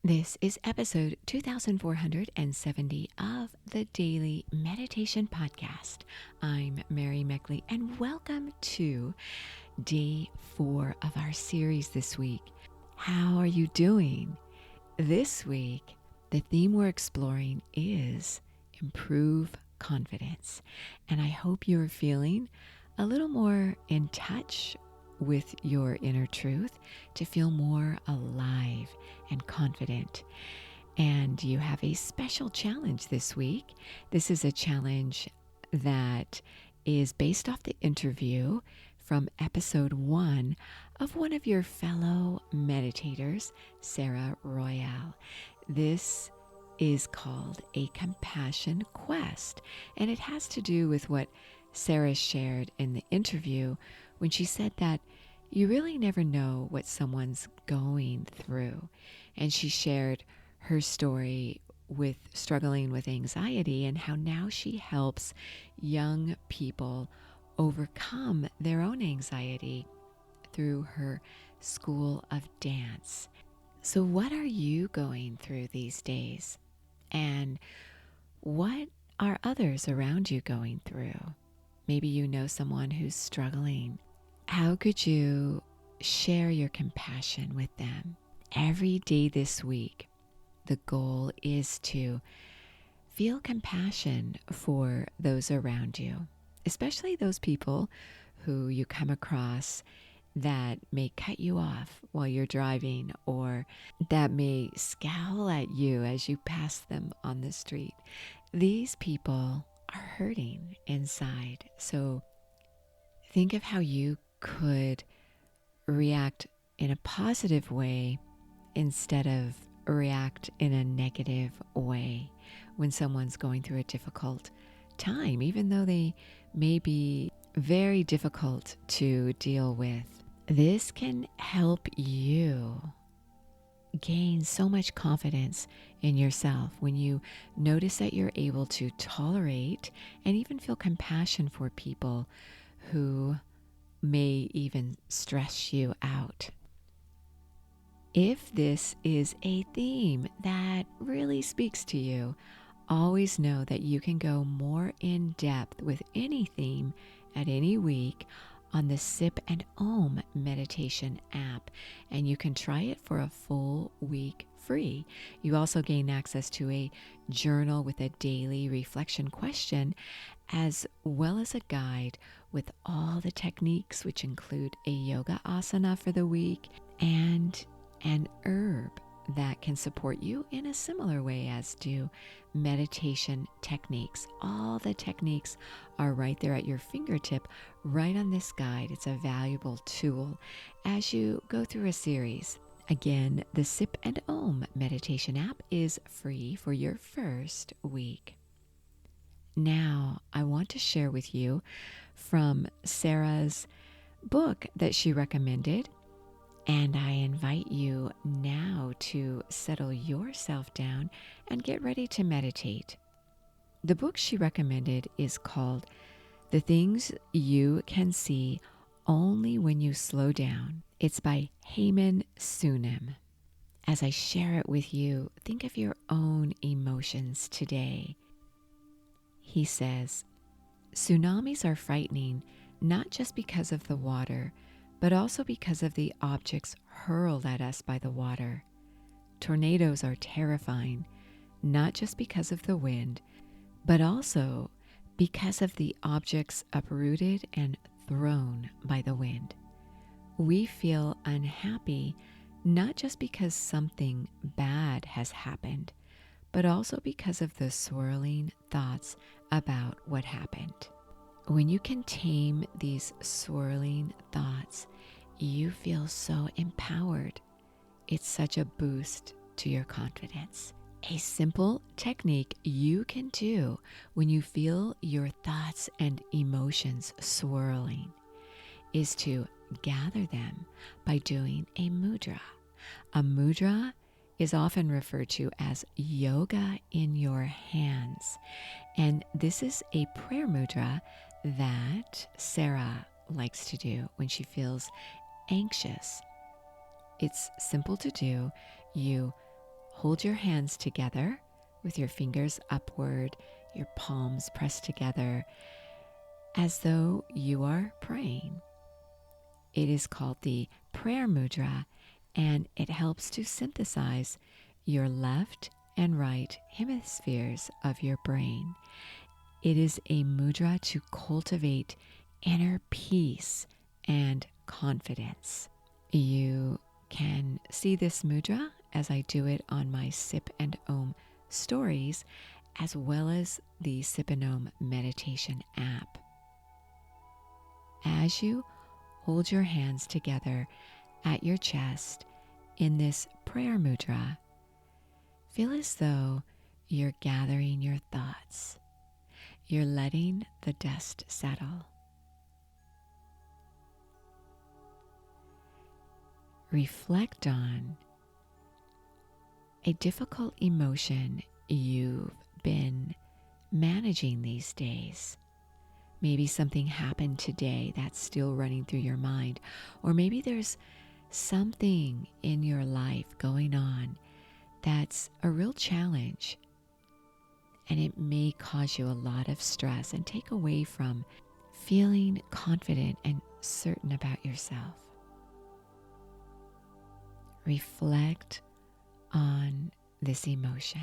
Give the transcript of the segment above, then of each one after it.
This is episode 2470 of the Daily Meditation Podcast. I'm Mary Meckley, and welcome to day 4 of our series this week. How are you doing? This week, the theme we're exploring is improve confidence, and I hope you're feeling a little more in touch with your inner truth, to feel more alive and confident. And you have a special challenge this week. This is a challenge that is based off the interview from episode 1 of one of your fellow meditators, Sarah Royale. This is called a compassion quest, and it has to do with what Sarah shared in the interview when she said that you really never know what someone's going through. And she shared her story with struggling with anxiety and how now she helps young people overcome their own anxiety through her school of dance. So what are you going through these days? And what are others around you going through? Maybe you know someone who's struggling. How could you share your compassion with them? Every day this week, the goal is to feel compassion for those around you, especially those people who you come across that may cut you off while you're driving, or that may scowl at you as you pass them on the street. These people are hurting inside. So think of how you could react in a positive way instead of react in a negative way when someone's going through a difficult time, even though they may be very difficult to deal with. This can help you gain so much confidence in yourself when you notice that you're able to tolerate and even feel compassion for people who may even stress you out. If this is a theme that really speaks to you, always know that you can go more in depth with any theme at any week on the Sip and Om meditation app, and you can try it for a full week free. You also gain access to a journal with a daily reflection question, as well as a guide with all the techniques, which include a yoga asana for the week and an herb that can support you in a similar way as do meditation techniques. All the techniques are right there at your fingertip, right on this guide. It's a valuable tool as you go through a series. Again, the Sip and Om meditation app is free for your first week. Now, I want to share with you from Sarah's book that she recommended, and I invite you now to settle yourself down and get ready to meditate. The book she recommended is called The Things You Can See Only When You Slow Down. It's by Haemin Sunim. As I share it with you, think of your own emotions today. He says, tsunamis are frightening not just because of the water, but also because of the objects hurled at us by the water. Tornadoes are terrifying, not just because of the wind, but also because of the objects uprooted and thrown by the wind. We feel unhappy, not just because something bad has happened, but also because of the swirling thoughts about what happened. When you can tame these swirling thoughts, you feel so empowered. It's such a boost to your confidence. A simple technique you can do when you feel your thoughts and emotions swirling is to gather them by doing a mudra. A mudra is often referred to as yoga in your hands. And this is a prayer mudra that Sarah likes to do when she feels anxious. It's simple to do. You hold your hands together with your fingers upward, your palms pressed together, as though you are praying. It is called the prayer mudra, and it helps to synthesize your left and right hemispheres of your brain. It is a mudra to cultivate inner peace and confidence. You can see this mudra as I do it on my Sip and Om stories, as well as the Sip and Om meditation app. As you hold your hands together at your chest in this prayer mudra, feel as though you're gathering your thoughts. You're letting the dust settle. Reflect on a difficult emotion you've been managing these days. Maybe something happened today that's still running through your mind, or maybe there's something in your life going on that's a real challenge, and it may cause you a lot of stress and take away from feeling confident and certain about yourself. Reflect on this emotion.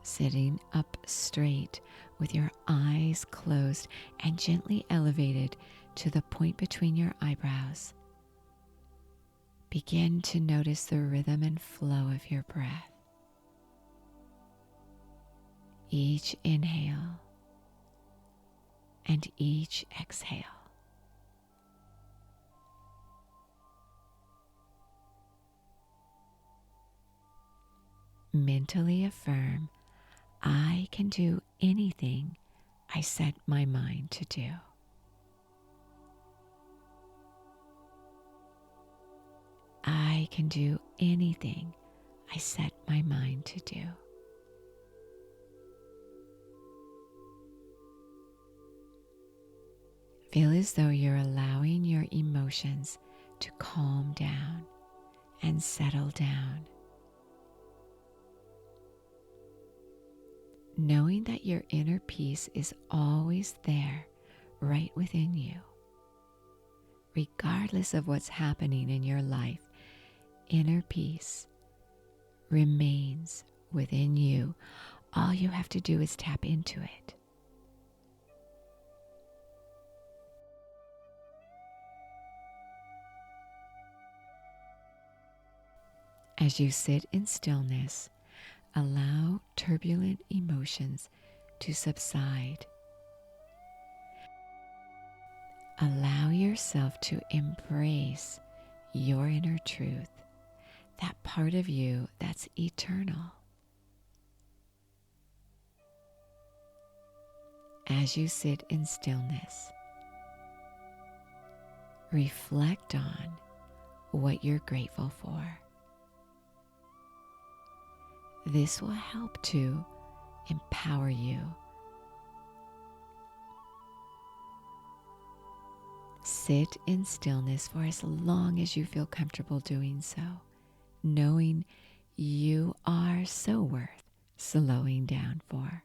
Sitting up straight with your eyes closed and gently elevated to the point between your eyebrows. Begin to notice the rhythm and flow of your breath. Each inhale and each exhale. Mentally affirm, I can do anything I set my mind to do. I can do anything I set my mind to do. Feel as though you're allowing your emotions to calm down and settle down. Knowing that your inner peace is always there, right within you. Regardless of what's happening in your life, inner peace remains within you. All you have to do is tap into it. As you sit in stillness, allow turbulent emotions to subside. Allow yourself to embrace your inner truth, that part of you that's eternal. As you sit in stillness, reflect on what you're grateful for. This will help to empower you. Sit in stillness for as long as you feel comfortable doing so, knowing you are so worth slowing down for.